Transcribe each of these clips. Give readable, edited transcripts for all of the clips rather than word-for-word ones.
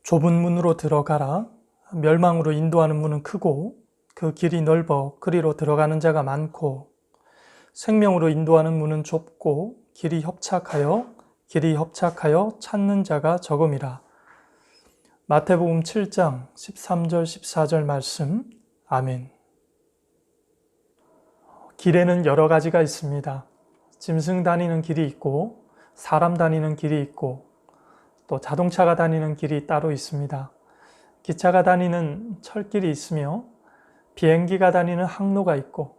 좁은 문으로 들어가라. 멸망으로 인도하는 문은 크고 그 길이 넓어 그리로 들어가는 자가 많고 생명으로 인도하는 문은 좁고 길이 협착하여 찾는 자가 적음이라. 마태복음 7장 13절 14절 말씀. 아멘. 길에는 여러 가지가 있습니다. 짐승 다니는 길이 있고 사람 다니는 길이 있고 또 자동차가 다니는 길이 따로 있습니다. 기차가 다니는 철길이 있으며 비행기가 다니는 항로가 있고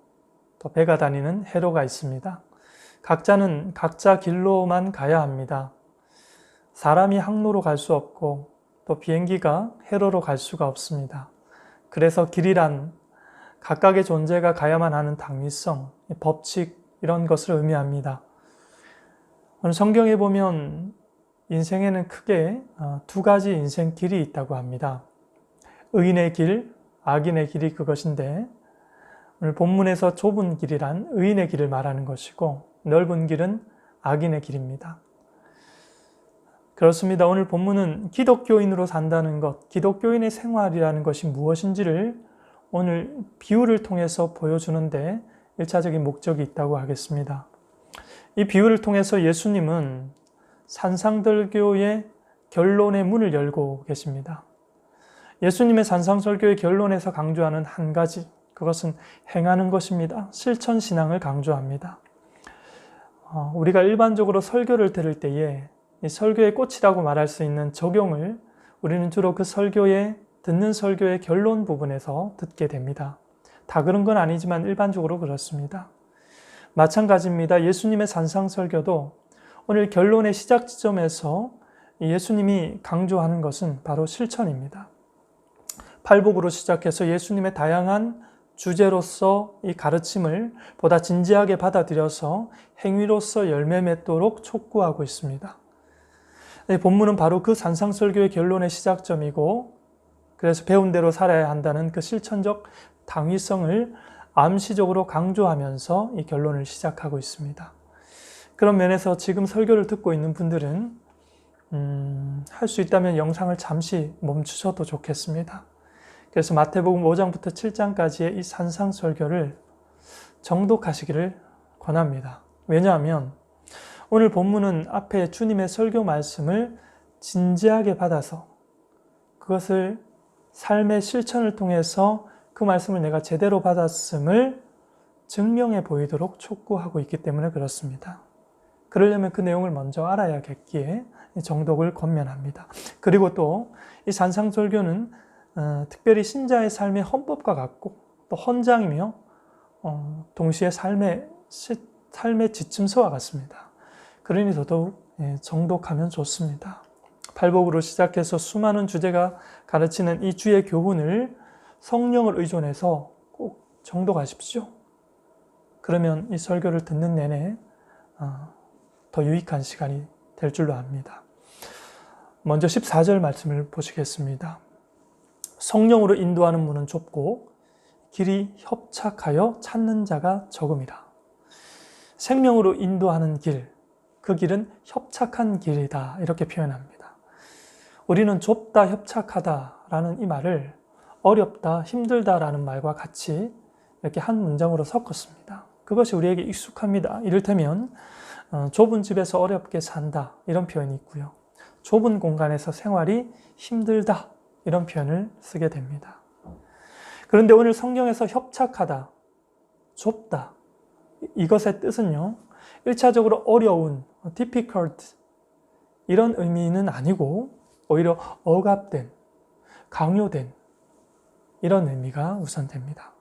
또 배가 다니는 해로가 있습니다. 각자는 각자 길로만 가야 합니다. 사람이 항로로 갈 수 없고 또 비행기가 해로로 갈 수가 없습니다. 그래서 길이란 각각의 존재가 가야만 하는 당위성, 법칙 이런 것을 의미합니다. 오늘 성경에 보면 인생에는 크게 두 가지 인생 길이 있다고 합니다. 의인의 길, 악인의 길이 그것인데 오늘 본문에서 좁은 길이란 의인의 길을 말하는 것이고 넓은 길은 악인의 길입니다. 그렇습니다. 오늘 본문은 기독교인으로 산다는 것, 기독교인의 생활이라는 것이 무엇인지를 오늘 비유를 통해서 보여주는데 1차적인 목적이 있다고 하겠습니다. 이 비유를 통해서 예수님은 산상설교의 결론의 문을 열고 계십니다. 예수님의 산상설교의 결론에서 강조하는 한 가지, 그것은 행하는 것입니다. 실천신앙을 강조합니다. 우리가 일반적으로 설교를 들을 때에 이 설교의 꽃이라고 말할 수 있는 적용을 우리는 주로 그 듣는 설교의 결론 부분에서 듣게 됩니다. 다 그런 건 아니지만 일반적으로 그렇습니다. 마찬가지입니다. 예수님의 산상설교도 오늘 결론의 시작 지점에서 예수님이 강조하는 것은 바로 실천입니다. 팔복으로 시작해서 예수님의 다양한 주제로서 이 가르침을 보다 진지하게 받아들여서 행위로서 열매 맺도록 촉구하고 있습니다. 본문은 바로 그 산상설교의 결론의 시작점이고 그래서 배운 대로 살아야 한다는 그 실천적 당위성을 암시적으로 강조하면서 이 결론을 시작하고 있습니다. 그런 면에서 지금 설교를 듣고 있는 분들은 할 수 있다면 영상을 잠시 멈추셔도 좋겠습니다. 그래서 마태복음 5장부터 7장까지의 이 산상설교를 정독하시기를 권합니다. 왜냐하면 오늘 본문은 앞에 주님의 설교 말씀을 진지하게 받아서 그것을 삶의 실천을 통해서 그 말씀을 내가 제대로 받았음을 증명해 보이도록 촉구하고 있기 때문에 그렇습니다. 그러려면 그 내용을 먼저 알아야겠기에 정독을 권면합니다. 그리고 또 이 산상설교는 특별히 신자의 삶의 헌법과 같고 또 헌장이며 동시에 삶의 지침서와 같습니다. 그러니 더더욱 정독하면 좋습니다. 팔복으로 시작해서 수많은 주제가 가르치는 이 주의 교훈을 성령을 의존해서 꼭 정독하십시오. 그러면 이 설교를 듣는 내내 더 유익한 시간이 될 줄로 압니다. 먼저 14절 말씀을 보시겠습니다. 성령으로 인도하는 문은 좁고 길이 협착하여 찾는 자가 적음이라. 생명으로 인도하는 길, 그 길은 협착한 길이다 이렇게 표현합니다. 우리는 좁다, 협착하다라는 이 말을 어렵다, 힘들다라는 말과 같이 이렇게 한 문장으로 섞었습니다. 그것이 우리에게 익숙합니다. 이를테면 좁은 집에서 어렵게 산다 이런 표현이 있고요. 좁은 공간에서 생활이 힘들다 이런 표현을 쓰게 됩니다. 그런데 오늘 성경에서 협착하다, 좁다 이것의 뜻은요. 1차적으로 어려운, difficult 이런 의미는 아니고 오히려 억압된, 강요된 이런 의미가 우선됩니다.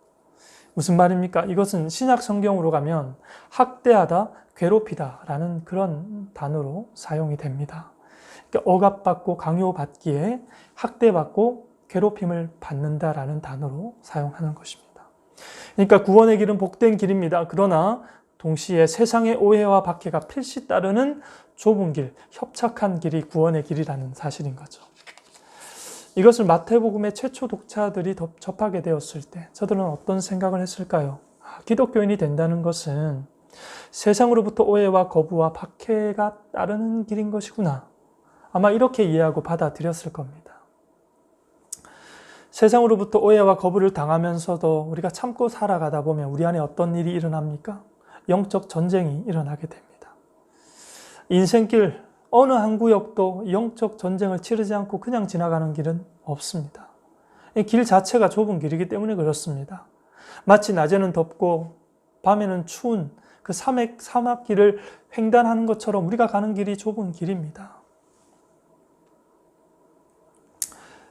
무슨 말입니까? 이것은 신약 성경으로 가면 학대하다, 괴롭히다 라는 그런 단어로 사용이 됩니다. 그러니까 억압받고 강요받기에 학대받고 괴롭힘을 받는다라는 단어로 사용하는 것입니다. 그러니까 구원의 길은 복된 길입니다. 그러나 동시에 세상의 오해와 박해가 필시 따르는 좁은 길, 협착한 길이 구원의 길이라는 사실인 거죠. 이것을 마태복음의 최초 독자들이 접하게 되었을 때 저들은 어떤 생각을 했을까요? 기독교인이 된다는 것은 세상으로부터 오해와 거부와 박해가 따르는 길인 것이구나. 아마 이렇게 이해하고 받아들였을 겁니다. 세상으로부터 오해와 거부를 당하면서도 우리가 참고 살아가다 보면 우리 안에 어떤 일이 일어납니까? 영적 전쟁이 일어나게 됩니다. 인생길 어느 한 구역도 영적 전쟁을 치르지 않고 그냥 지나가는 길은 없습니다. 이 길 자체가 좁은 길이기 때문에 그렇습니다. 마치 낮에는 덥고 밤에는 추운 그 사막길을 횡단하는 것처럼 우리가 가는 길이 좁은 길입니다.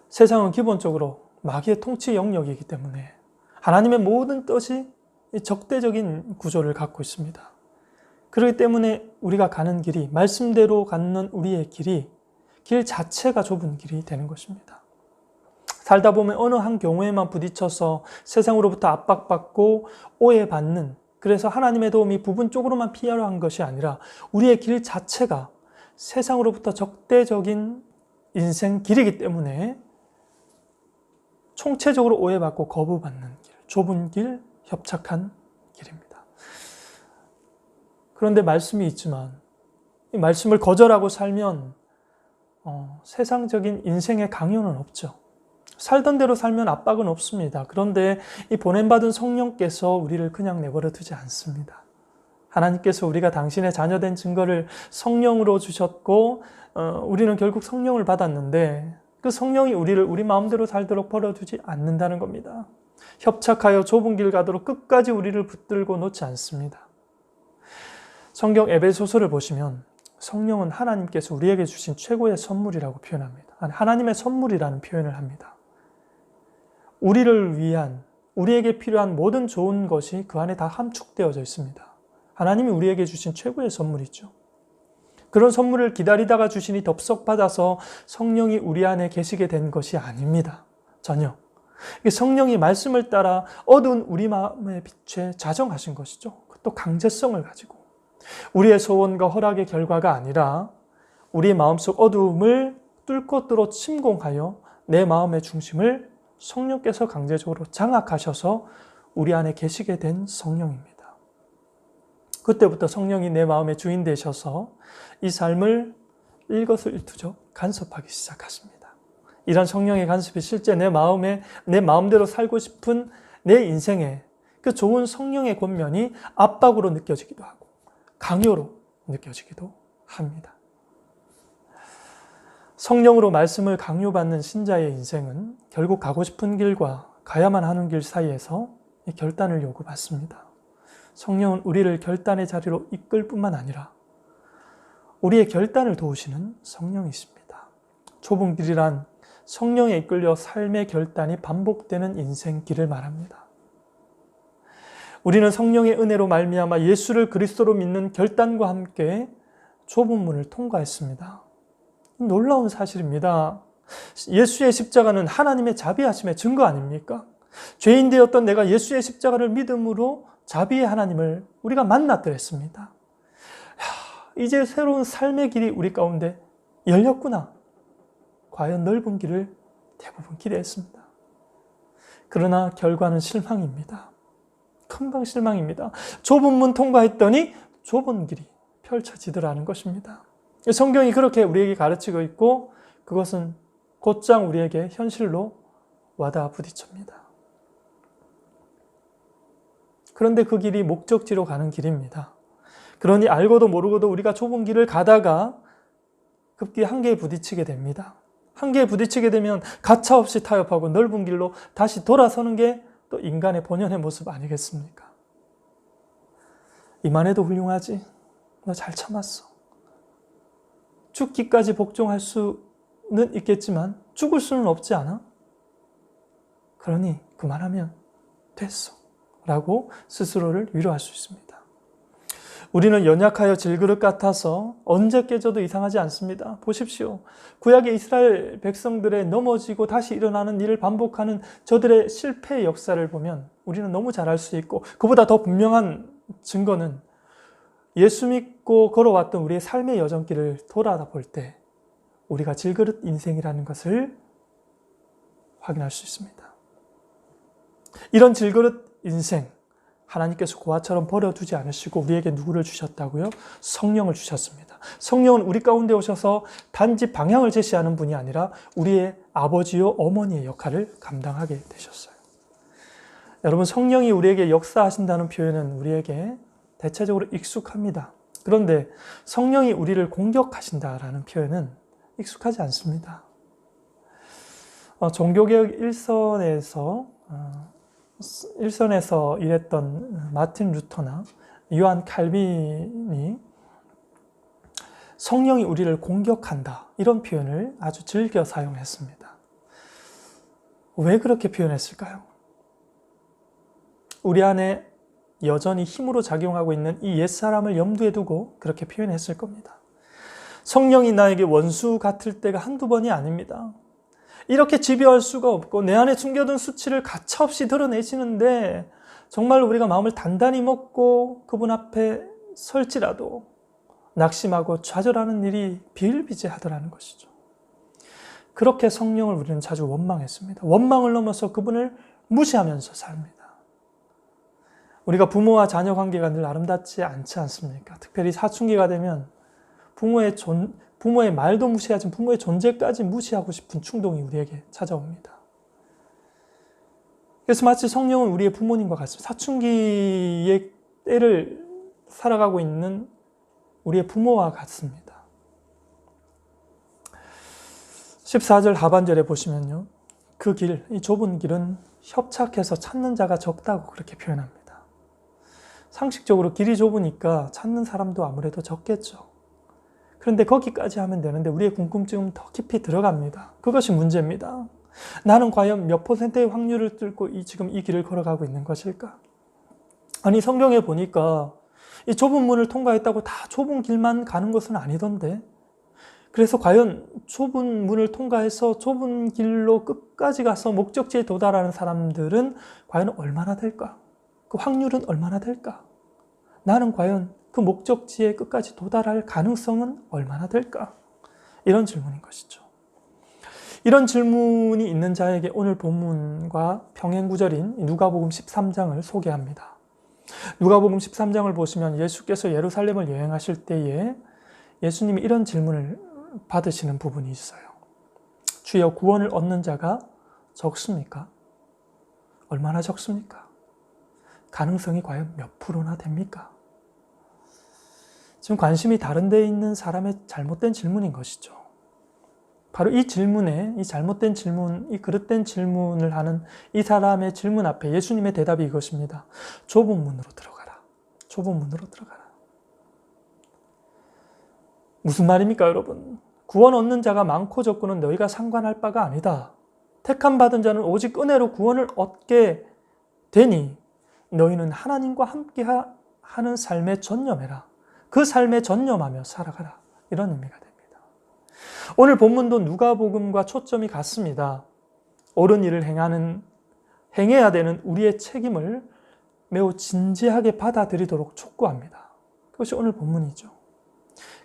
세상은 기본적으로 마귀의 통치 영역이기 때문에 하나님의 모든 뜻이 적대적인 구조를 갖고 있습니다. 그렇기 때문에 우리가 가는 길이, 말씀대로 갖는 우리의 길이 길 자체가 좁은 길이 되는 것입니다. 살다 보면 어느 한 경우에만 부딪혀서 세상으로부터 압박받고 오해받는, 그래서 하나님의 도움이 부분적으로만 필요한 것이 아니라 우리의 길 자체가 세상으로부터 적대적인 인생 길이기 때문에 총체적으로 오해받고 거부받는 길, 좁은 길, 협착한 길입니다. 그런데 말씀이 있지만 이 말씀을 거절하고 살면 세상적인 인생의 강요는 없죠. 살던 대로 살면 압박은 없습니다. 그런데 이 보냄받은 성령께서 우리를 그냥 내버려 두지 않습니다. 하나님께서 우리가 당신의 자녀된 증거를 성령으로 주셨고 우리는 결국 성령을 받았는데 그 성령이 우리를 우리 마음대로 살도록 버려두지 않는다는 겁니다. 협착하여 좁은 길 가도록 끝까지 우리를 붙들고 놓지 않습니다. 성경 에베소서를 보시면 성령은 하나님께서 우리에게 주신 최고의 선물이라고 표현합니다. 하나님의 선물이라는 표현을 합니다. 우리를 위한, 우리에게 필요한 모든 좋은 것이 그 안에 다 함축되어져 있습니다. 하나님이 우리에게 주신 최고의 선물이죠. 그런 선물을 기다리다가 주시니 덥석 받아서 성령이 우리 안에 계시게 된 것이 아닙니다. 전혀. 성령이 말씀을 따라 어두운 우리 마음의 빛에 자정하신 것이죠. 또 강제성을 가지고. 우리의 소원과 허락의 결과가 아니라 우리의 마음속 어두움을 뚫고 뚫어 침공하여 내 마음의 중심을 성령께서 강제적으로 장악하셔서 우리 안에 계시게 된 성령입니다. 그때부터 성령이 내 마음의 주인 되셔서 이 삶을 일거수일투족 간섭하기 시작하십니다. 이런 성령의 간섭이 실제 내 마음대로 살고 싶은 내 인생에 그 좋은 성령의 권면이 압박으로 느껴지기도 하고 강요로 느껴지기도 합니다. 성령으로 말씀을 강요받는 신자의 인생은 결국 가고 싶은 길과 가야만 하는 길 사이에서 결단을 요구받습니다. 성령은 우리를 결단의 자리로 이끌 뿐만 아니라 우리의 결단을 도우시는 성령이십니다. 좁은 길이란 성령에 이끌려 삶의 결단이 반복되는 인생 길을 말합니다. 우리는 성령의 은혜로 말미암아 예수를 그리스도로 믿는 결단과 함께 좁은 문을 통과했습니다. 놀라운 사실입니다. 예수의 십자가는 하나님의 자비하심의 증거 아닙니까? 죄인 되었던 내가 예수의 십자가를 믿음으로 자비의 하나님을 우리가 만났더랬습니다. 이제 새로운 삶의 길이 우리 가운데 열렸구나. 과연 넓은 길을 대부분 기대했습니다. 그러나 결과는 실망입니다. 금방 실망입니다. 좁은 문 통과했더니 좁은 길이 펼쳐지더라는 것입니다. 성경이 그렇게 우리에게 가르치고 있고 그것은 곧장 우리에게 현실로 와닿아 부딪힙니다. 그런데 그 길이 목적지로 가는 길입니다. 그러니 알고도 모르고도 우리가 좁은 길을 가다가 급기 한계에 부딪히게 됩니다. 한계에 부딪히게 되면 가차없이 타협하고 넓은 길로 다시 돌아서는 게 또 인간의 본연의 모습 아니겠습니까? 이만해도 훌륭하지. 너 잘 참았어. 죽기까지 복종할 수는 있겠지만 죽을 수는 없지 않아? 그러니 그만하면 됐어. 라고 스스로를 위로할 수 있습니다. 우리는 연약하여 질그릇 같아서 언제 깨져도 이상하지 않습니다. 보십시오. 구약의 이스라엘 백성들의 넘어지고 다시 일어나는 일을 반복하는 저들의 실패의 역사를 보면 우리는 너무 잘 알 수 있고 그보다 더 분명한 증거는 예수 믿고 걸어왔던 우리의 삶의 여정길을 돌아볼 때 우리가 질그릇 인생이라는 것을 확인할 수 있습니다. 이런 질그릇 인생, 하나님께서 고아처럼 버려두지 않으시고 우리에게 누구를 주셨다고요? 성령을 주셨습니다. 성령은 우리 가운데 오셔서 단지 방향을 제시하는 분이 아니라 우리의 아버지요 어머니의 역할을 감당하게 되셨어요. 여러분, 성령이 우리에게 역사하신다는 표현은 우리에게 대체적으로 익숙합니다. 그런데 성령이 우리를 공격하신다라는 표현은 익숙하지 않습니다. 종교개혁 일선에서 일했던 마틴 루터나 요한 칼빈이 성령이 우리를 공격한다, 이런 표현을 아주 즐겨 사용했습니다. 왜 그렇게 표현했을까요? 우리 안에 여전히 힘으로 작용하고 있는 이 옛사람을 염두에 두고 그렇게 표현했을 겁니다. 성령이 나에게 원수 같을 때가 한두 번이 아닙니다. 이렇게 지배할 수가 없고 내 안에 숨겨둔 수치를 가차없이 드러내시는데, 정말 우리가 마음을 단단히 먹고 그분 앞에 설지라도 낙심하고 좌절하는 일이 비일비재하더라는 것이죠. 그렇게 성령을 우리는 자주 원망했습니다. 원망을 넘어서 그분을 무시하면서 삽니다. 우리가 부모와 자녀 관계가 늘 아름답지 않지 않습니까? 특별히 사춘기가 되면 부모의 말도 무시하지 부모의 존재까지 무시하고 싶은 충동이 우리에게 찾아옵니다. 그래서 마치 성령은 우리의 부모님과 같습니다. 사춘기의 때를 살아가고 있는 우리의 부모와 같습니다. 14절 하반절에 보시면요, 그 길, 이 좁은 길은 협착해서 찾는 자가 적다고 그렇게 표현합니다. 상식적으로 길이 좁으니까 찾는 사람도 아무래도 적겠죠. 그런데 거기까지 하면 되는데 우리의 궁금증은 더 깊이 들어갑니다. 그것이 문제입니다. 나는 과연 몇 %의 확률을 뚫고 지금 이 길을 걸어가고 있는 것일까? 아니, 성경에 보니까 이 좁은 문을 통과했다고 다 좁은 길만 가는 것은 아니던데, 그래서 과연 좁은 문을 통과해서 좁은 길로 끝까지 가서 목적지에 도달하는 사람들은 과연 얼마나 될까? 그 확률은 얼마나 될까? 나는 과연 그 목적지에 끝까지 도달할 가능성은 얼마나 될까? 이런 질문인 것이죠. 이런 질문이 있는 자에게 오늘 본문과 병행구절인 누가복음 13장을 소개합니다. 누가복음 13장을 보시면 예수께서 예루살렘을 여행하실 때에 예수님이 이런 질문을 받으시는 부분이 있어요. 주여, 구원을 얻는 자가 적습니까? 얼마나 적습니까? 가능성이 과연 몇 프로나 됩니까? 지금 관심이 다른 데 있는 사람의 잘못된 질문인 것이죠. 바로 이 질문에, 이 잘못된 질문, 이 그릇된 질문을 하는 이 사람의 질문 앞에 예수님의 대답이 이것입니다. 좁은 문으로 들어가라. 좁은 문으로 들어가라. 무슨 말입니까, 여러분? 구원 얻는 자가 많고 적고는 너희가 상관할 바가 아니다. 택함 받은 자는 오직 은혜로 구원을 얻게 되니 너희는 하나님과 함께 하는 삶에 전념해라. 그 삶에 전념하며 살아가라. 이런 의미가 됩니다. 오늘 본문도 누가복음과 초점이 같습니다. 옳은 일을 행해야 되는 우리의 책임을 매우 진지하게 받아들이도록 촉구합니다. 그것이 오늘 본문이죠.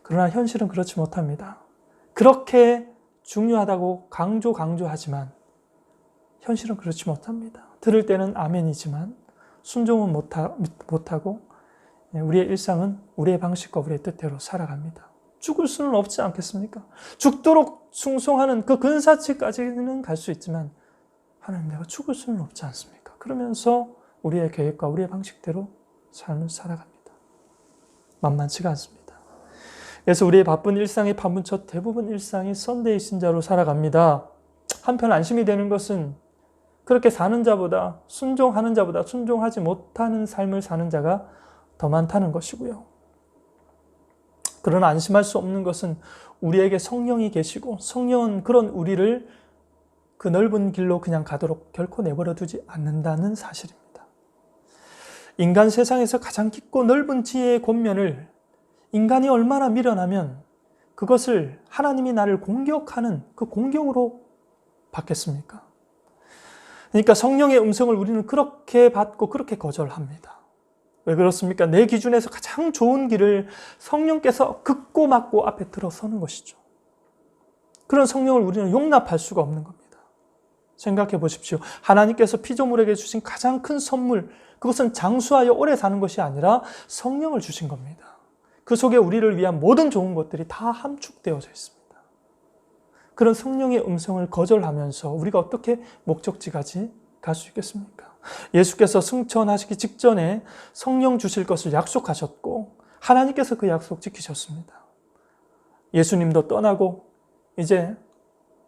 그러나 현실은 그렇지 못합니다. 그렇게 중요하다고 강조하지만 현실은 그렇지 못합니다. 들을 때는 아멘이지만 순종은 못하고 우리의 일상은 우리의 방식과 우리의 뜻대로 살아갑니다. 죽을 수는 없지 않겠습니까? 죽도록 충성하는 그 근사치까지는 갈 수 있지만 하나님, 내가 죽을 수는 없지 않습니까? 그러면서 우리의 계획과 우리의 방식대로 삶을 살아갑니다. 만만치가 않습니다. 그래서 우리의 바쁜 일상에 파묻혀 대부분 일상이 썬데이 신자로 살아갑니다. 한편 안심이 되는 것은 그렇게 사는 자보다, 순종하는 자보다 순종하지 못하는 삶을 사는 자가 더 많다는 것이고요. 그러나 안심할 수 없는 것은 우리에게 성령이 계시고 성령은 그런 우리를 그 넓은 길로 그냥 가도록 결코 내버려 두지 않는다는 사실입니다. 인간 세상에서 가장 깊고 넓은 지혜의 권면을 인간이 얼마나 미련하면 그것을 하나님이 나를 공격하는 그 공격으로 받겠습니까? 그러니까 성령의 음성을 우리는 그렇게 받고 그렇게 거절합니다. 왜 그렇습니까? 내 기준에서 가장 좋은 길을 성령께서 긋고 막고 앞에 들어서는 것이죠. 그런 성령을 우리는 용납할 수가 없는 겁니다. 생각해 보십시오. 하나님께서 피조물에게 주신 가장 큰 선물, 그것은 장수하여 오래 사는 것이 아니라 성령을 주신 겁니다. 그 속에 우리를 위한 모든 좋은 것들이 다 함축되어져 있습니다. 그런 성령의 음성을 거절하면서 우리가 어떻게 목적지까지 갈 수 있겠습니까? 예수께서 승천하시기 직전에 성령 주실 것을 약속하셨고 하나님께서 그 약속 지키셨습니다. 예수님도 떠나고 이제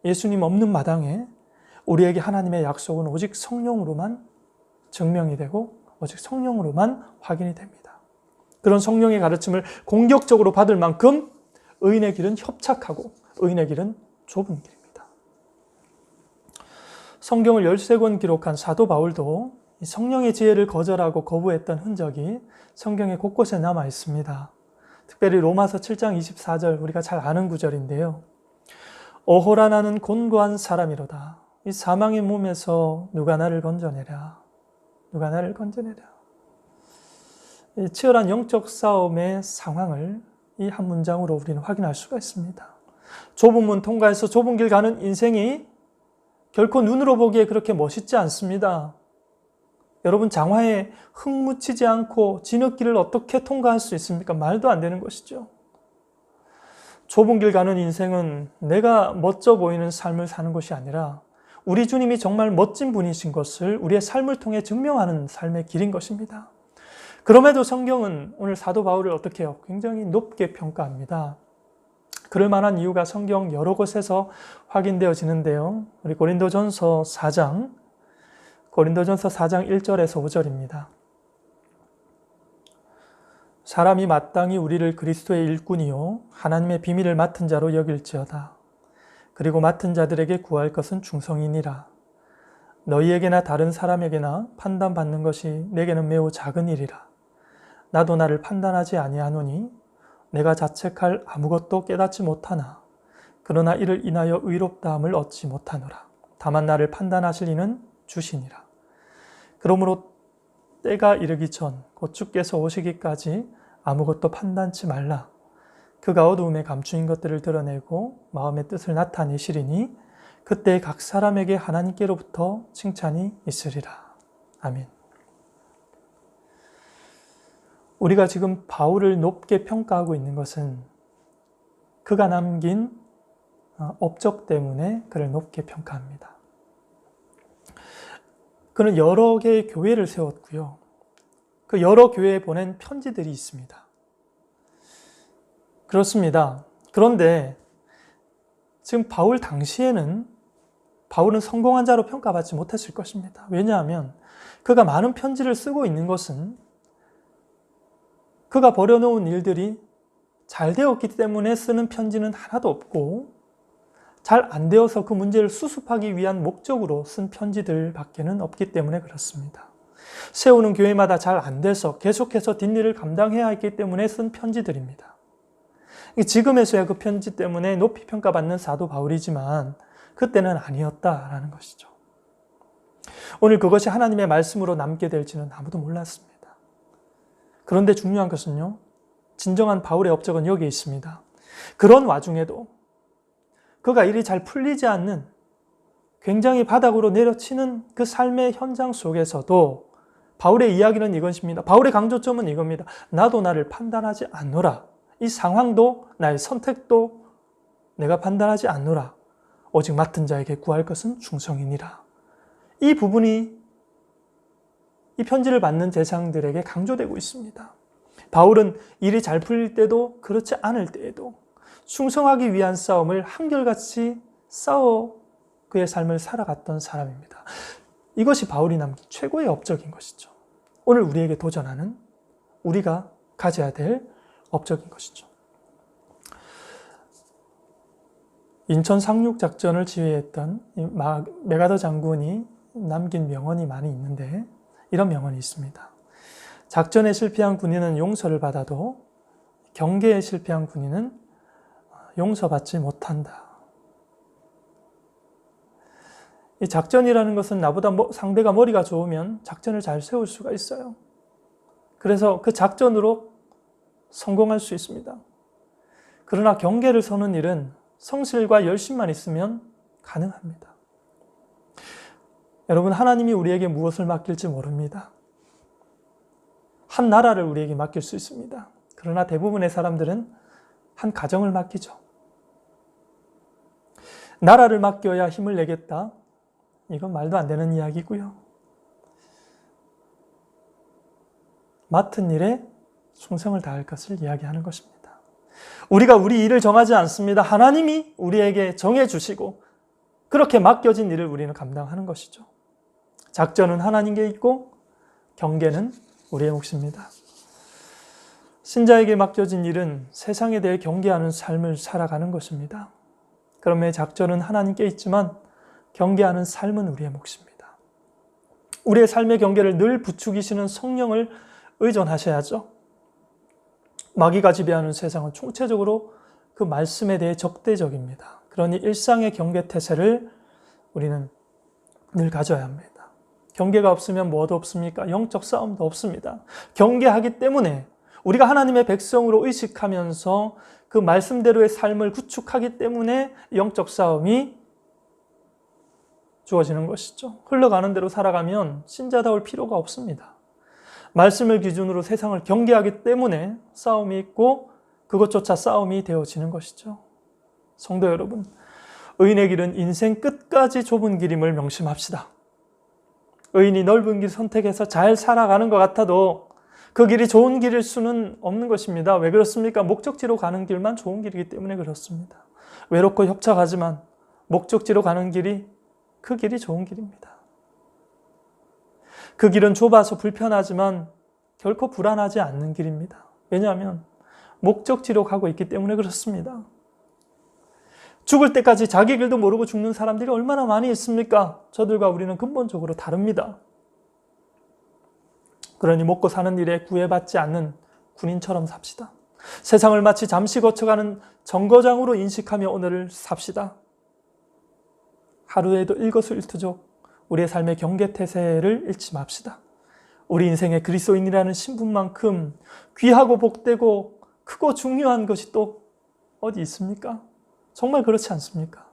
예수님 없는 마당에 우리에게 하나님의 약속은 오직 성령으로만 증명이 되고 오직 성령으로만 확인이 됩니다. 그런 성령의 가르침을 공격적으로 받을 만큼 의인의 길은 협착하고 의인의 길은 좁은 길입니다. 성경을 13권 기록한 사도 바울도 성령의 지혜를 거절하고 거부했던 흔적이 성경의 곳곳에 남아 있습니다. 특별히 로마서 7장 24절 우리가 잘 아는 구절인데요. 오호라 나는 곤고한 사람이로다. 이 사망의 몸에서 누가 나를 건져내랴. 누가 나를 건져내랴. 이 치열한 영적 싸움의 상황을 이 한 문장으로 우리는 확인할 수가 있습니다. 좁은 문 통과해서 좁은 길 가는 인생이 결코 눈으로 보기에 그렇게 멋있지 않습니다. 여러분 장화에 흙 묻히지 않고 진흙길을 어떻게 통과할 수 있습니까? 말도 안 되는 것이죠. 좁은 길 가는 인생은 내가 멋져 보이는 삶을 사는 것이 아니라 우리 주님이 정말 멋진 분이신 것을 우리의 삶을 통해 증명하는 삶의 길인 것입니다. 그럼에도 성경은 오늘 사도 바울을 어떻게 해요? 굉장히 높게 평가합니다. 그럴 만한 이유가 성경 여러 곳에서 확인되어지는데요. 우리 고린도전서 4장 1절에서 5절입니다. 사람이 마땅히 우리를 그리스도의 일꾼이요 하나님의 비밀을 맡은 자로 여길지어다. 그리고 맡은 자들에게 구할 것은 충성이니라. 너희에게나 다른 사람에게나 판단받는 것이 내게는 매우 작은 일이라. 나도 나를 판단하지 아니하노니 내가 자책할 아무것도 깨닫지 못하나 그러나 이를 인하여 의롭다함을 얻지 못하노라. 다만 나를 판단하실 이는 주시니라. 그러므로 때가 이르기 전 곧 주께서 오시기까지 아무것도 판단치 말라. 그가 어두움에 감추인 것들을 드러내고 마음의 뜻을 나타내시리니 그때 각 사람에게 하나님께로부터 칭찬이 있으리라. 아멘. 우리가 지금 바울을 높게 평가하고 있는 것은 그가 남긴 업적 때문에 그를 높게 평가합니다. 그는 여러 개의 교회를 세웠고요. 그 여러 교회에 보낸 편지들이 있습니다. 그렇습니다. 그런데 지금 바울 당시에는 바울은 성공한 자로 평가받지 못했을 것입니다. 왜냐하면 그가 많은 편지를 쓰고 있는 것은 그가 벌여놓은 일들이 잘 되었기 때문에 쓰는 편지는 하나도 없고 잘 안 되어서 그 문제를 수습하기 위한 목적으로 쓴 편지들밖에는 없기 때문에 그렇습니다. 세우는 교회마다 잘 안 돼서 계속해서 뒷일을 감당해야 했기 때문에 쓴 편지들입니다. 지금에서야 그 편지 때문에 높이 평가받는 사도 바울이지만 그때는 아니었다라는 것이죠. 오늘 그것이 하나님의 말씀으로 남게 될지는 아무도 몰랐습니다. 그런데 중요한 것은요, 진정한 바울의 업적은 여기에 있습니다. 그런 와중에도 그가 일이 잘 풀리지 않는 굉장히 바닥으로 내려치는 그 삶의 현장 속에서도 바울의 이야기는 이것입니다. 바울의 강조점은 이겁니다. 나도 나를 판단하지 않노라. 이 상황도 나의 선택도 내가 판단하지 않노라. 오직 맡은 자에게 구할 것은 충성이니라. 이 부분이 이 편지를 받는 제사장들에게 강조되고 있습니다. 바울은 일이 잘 풀릴 때도 그렇지 않을 때에도 충성하기 위한 싸움을 한결같이 싸워 그의 삶을 살아갔던 사람입니다. 이것이 바울이 남긴 최고의 업적인 것이죠. 오늘 우리에게 도전하는 우리가 가져야 될 업적인 것이죠. 인천 상륙작전을 지휘했던 메가더 장군이 남긴 명언이 많이 있는데 이런 명언이 있습니다. 작전에 실패한 군인은 용서를 받아도 경계에 실패한 군인은 용서받지 못한다. 이 작전이라는 것은 나보다 상대가 머리가 좋으면 작전을 잘 세울 수가 있어요. 그래서 그 작전으로 성공할 수 있습니다. 그러나 경계를 서는 일은 성실과 열심만 있으면 가능합니다. 여러분, 하나님이 우리에게 무엇을 맡길지 모릅니다. 한 나라를 우리에게 맡길 수 있습니다. 그러나 대부분의 사람들은 한 가정을 맡기죠. 나라를 맡겨야 힘을 내겠다. 이건 말도 안 되는 이야기고요. 맡은 일에 충성을 다할 것을 이야기하는 것입니다. 우리가 우리 일을 정하지 않습니다. 하나님이 우리에게 정해주시고 그렇게 맡겨진 일을 우리는 감당하는 것이죠. 작전은 하나님께 있고 경계는 우리의 몫입니다. 신자에게 맡겨진 일은 세상에 대해 경계하는 삶을 살아가는 것입니다. 그러면 작전은 하나님께 있지만 경계하는 삶은 우리의 몫입니다. 우리의 삶의 경계를 늘 부추기시는 성령을 의존하셔야죠. 마귀가 지배하는 세상은 총체적으로 그 말씀에 대해 적대적입니다. 그러니 일상의 경계태세를 우리는 늘 가져야 합니다. 경계가 없으면 뭐도 없습니까? 영적 싸움도 없습니다. 경계하기 때문에 우리가 하나님의 백성으로 의식하면서 그 말씀대로의 삶을 구축하기 때문에 영적 싸움이 주어지는 것이죠. 흘러가는 대로 살아가면 신자다울 필요가 없습니다. 말씀을 기준으로 세상을 경계하기 때문에 싸움이 있고 그것조차 싸움이 되어지는 것이죠. 성도 여러분, 의인의 길은 인생 끝까지 좁은 길임을 명심합시다. 의인이 넓은 길 선택해서 잘 살아가는 것 같아도 그 길이 좋은 길일 수는 없는 것입니다. 왜 그렇습니까? 목적지로 가는 길만 좋은 길이기 때문에 그렇습니다. 외롭고 협착하지만 목적지로 가는 길이 그 길이 좋은 길입니다. 그 길은 좁아서 불편하지만 결코 불안하지 않는 길입니다. 왜냐하면 목적지로 가고 있기 때문에 그렇습니다. 죽을 때까지 자기 길도 모르고 죽는 사람들이 얼마나 많이 있습니까? 저들과 우리는 근본적으로 다릅니다. 그러니 먹고 사는 일에 구애받지 않는 군인처럼 삽시다. 세상을 마치 잠시 거쳐가는 정거장으로 인식하며 오늘을 삽시다. 하루에도 일거수일투족 우리의 삶의 경계태세를 잃지 맙시다. 우리 인생의 그리스도인이라는 신분만큼 귀하고 복되고 크고 중요한 것이 또 어디 있습니까? 정말 그렇지 않습니까?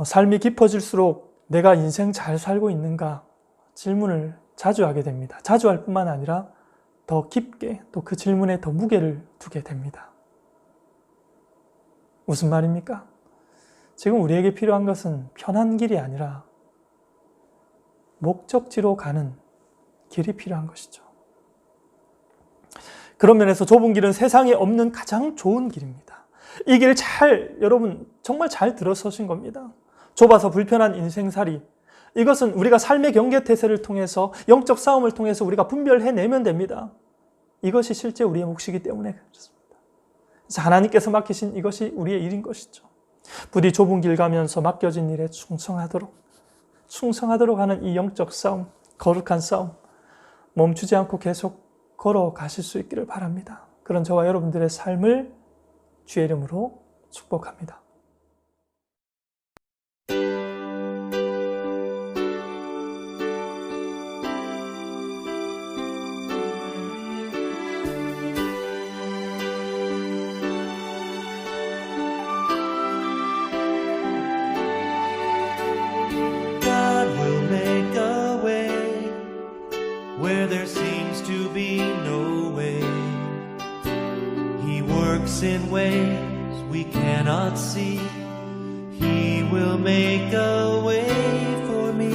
삶이 깊어질수록 내가 인생 잘 살고 있는가 질문을 자주 하게 됩니다. 자주 할 뿐만 아니라 더 깊게 또 그 질문에 더 무게를 두게 됩니다. 무슨 말입니까? 지금 우리에게 필요한 것은 편한 길이 아니라 목적지로 가는 길이 필요한 것이죠. 그런 면에서 좁은 길은 세상에 없는 가장 좋은 길입니다. 이 길을 여러분 정말 잘 들어서신 겁니다. 좁아서 불편한 인생살이, 이것은 우리가 삶의 경계태세를 통해서 영적 싸움을 통해서 우리가 분별해내면 됩니다. 이것이 실제 우리의 몫이기 때문에 그렇습니다. 그래서 하나님께서 맡기신 이것이 우리의 일인 것이죠. 부디 좁은 길 가면서 맡겨진 일에 충성하도록 하는 이 영적 싸움, 거룩한 싸움 멈추지 않고 계속 걸어가실 수 있기를 바랍니다. 그런 저와 여러분들의 삶을 주의 이름으로 축복합니다. Where there seems to be no way, He works in ways we cannot see. He will make a way for me.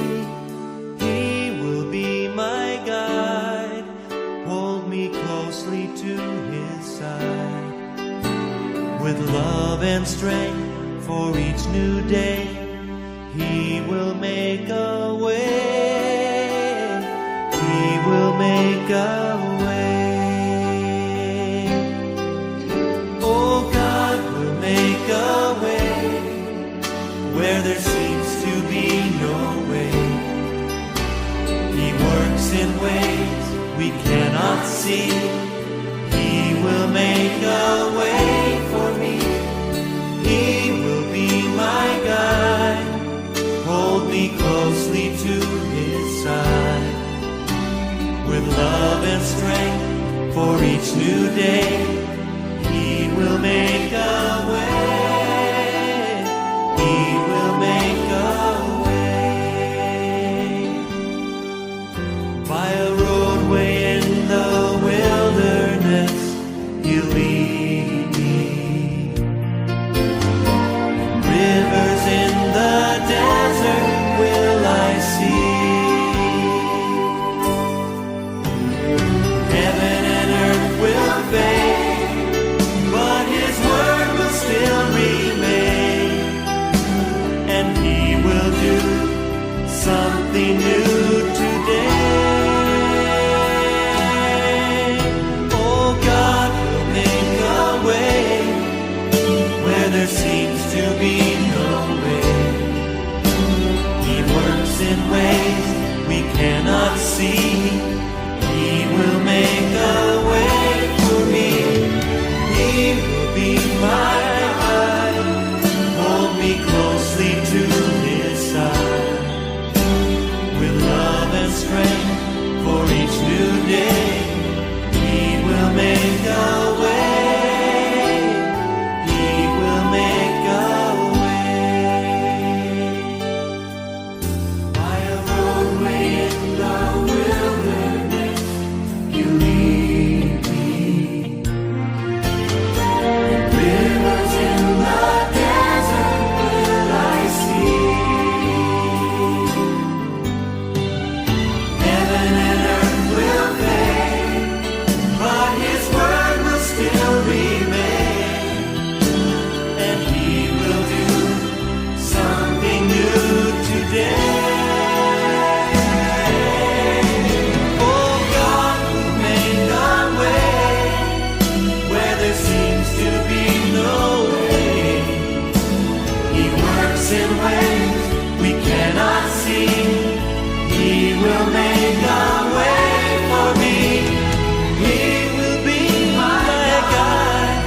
He will be my guide, hold me closely to His side. With love and strength for each new day, He will make a way. He will make a way. Oh, God will make a way where there seems to be no way. He works in ways we cannot see. He will make a way for me. He will be my guide, hold me closely to His side. With love and strength for each new day, He will make a way. He will make a way. By a roadway in the wilderness, each new day. He will make a way. He will make a way. By a roadway in the wilderness, you lead me. Rivers in the desert will I see. Heaven and earth will fade, but His word will still remain, and He will do something new today. Oh God, who made a way where there seems to be no way. He works in ways we cannot see. He will make a way for me. He will be my guide.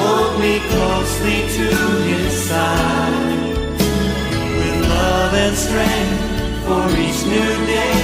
Hold me closely to His side with love and strength for each new day.